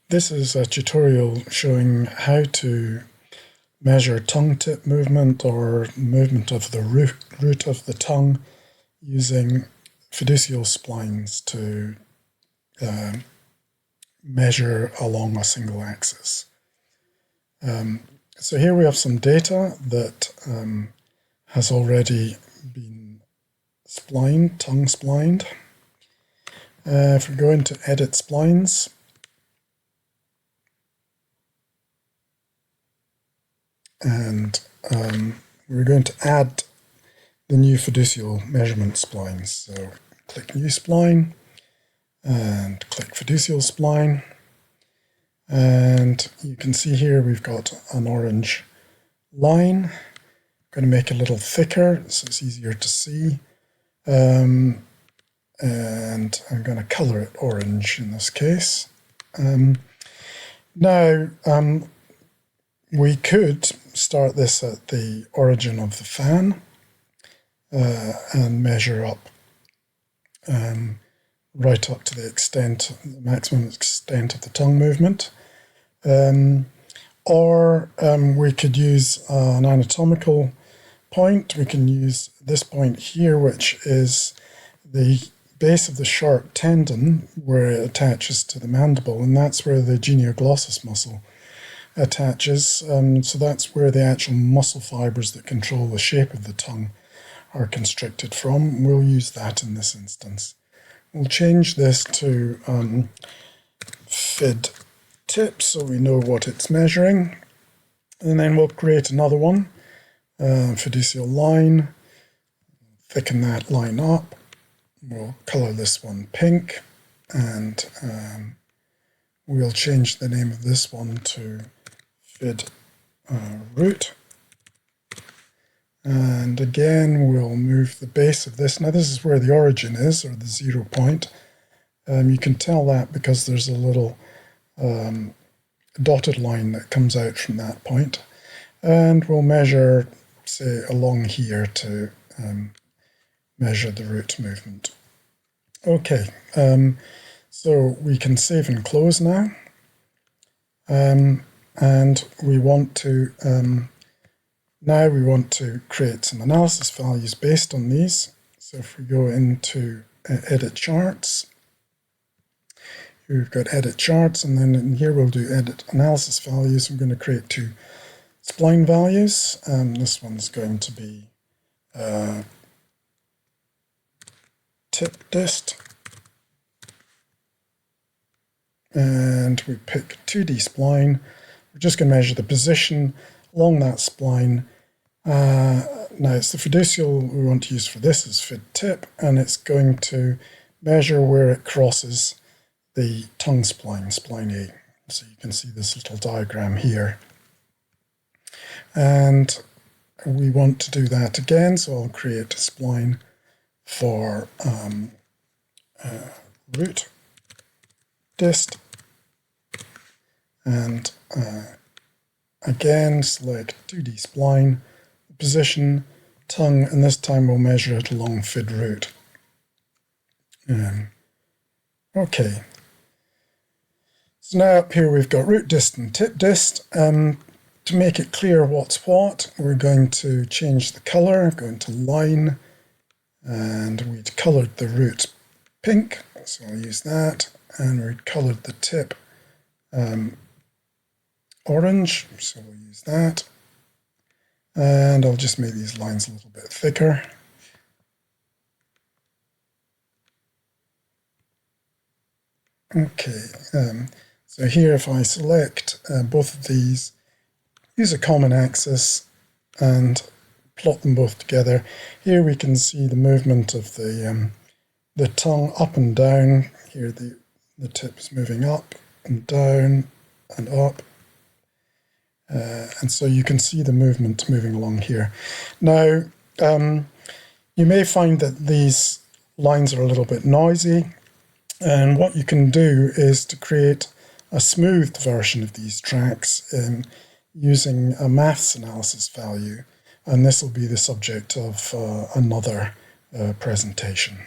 This is a tutorial showing how to measure tongue tip movement or movement of the root of the tongue using fiducial splines to measure along a single axis. So here we have some data that has already been splined, tongue splined. If we go into Edit Splines, and we're going to add the new fiducial measurement splines. So click New Spline and click Fiducial Spline. And you can see here we've got an orange line. I'm going to make it a little thicker so it's easier to see. And I'm going to color it orange in this case. Now, we could start this at the origin of the fan and measure up right up to the maximum extent of the tongue movement. Or we could use an anatomical point. We can use this point here, which is the base of the sharp tendon where it attaches to the mandible, and that's where the genioglossus muscle attaches. So that's where the actual muscle fibers that control the shape of the tongue are constricted from. We'll use that in this instance. We'll change this to fid tip so we know what it's measuring, and then we'll create another one, fiducial line, thicken that line up. We'll color this one pink, and we'll change the name of this one to fid root. And again, we'll move the base of this. Now this is where the origin is, or the 0 point. You can tell that because there's a little dotted line that comes out from that point. And we'll measure, say, along here to measure the root movement. Okay, so we can save and close now. And we want to now we want to create some analysis values based on these. So if we go into Edit Charts, here we've got Edit Charts, and then in here we'll do Edit Analysis Values. I'm going to create two spline values. This one's going to be tip dist, and we pick 2D spline. We're just going to measure the position along that spline. Now it's the fiducial we want to use for this is fid tip, and it's going to measure where it crosses the tongue spline, spline A. So you can see this little diagram here. And we want to do that again, so I'll create a spline for root, dist, and again select 2D spline, position, tongue, and this time we'll measure it along fid root. Okay, so now up here we've got root dist and tip dist. To make it clear what's what, we're going to change the color, go into line, and we'd colored the root pink, so I'll use that, and we'd colored the tip orange, so we'll use that, and I'll just make these lines a little bit thicker. Okay, so here if I select both of these, use a common axis and plot them both together, here we can see the movement of the tongue up and down. Here the tip is moving up and down and up. And so you can see the movement moving along here. Now, you may find that these lines are a little bit noisy, and what you can do is to create a smoothed version of these tracks using a maths analysis value, and this will be the subject of another presentation.